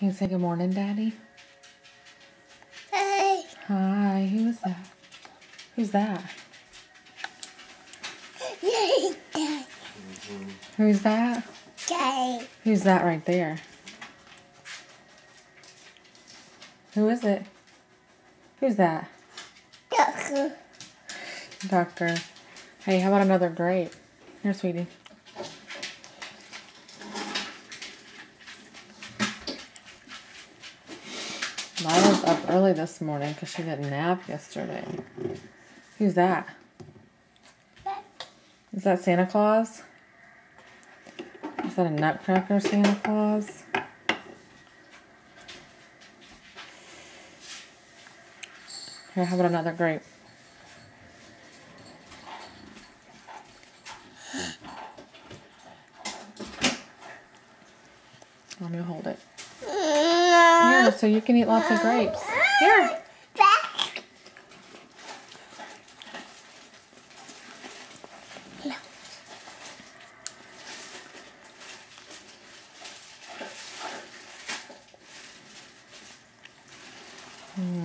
Can you say good morning, Daddy? Hey. Hi, who is that? Who's that? Daddy. Who's that? Daddy. Who's that right there? Who is it? Who's that? Doctor. Doctor. Hey, how about another grape? Here, sweetie. Lila's up early this morning because she didn't nap yesterday. Who's that? Is that Santa Claus? Is that a nutcracker Santa Claus? Here, how about another grape? Let me hold it. Here, so you can eat lots of grapes. Here.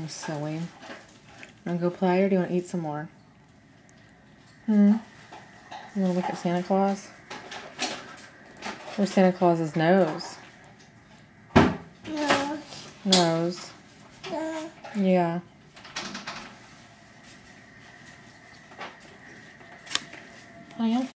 Silly. Want to go play or do you want to eat some more? You want to look at Santa Claus? Where's Santa Claus's nose? No. Nose. No. Yeah. I am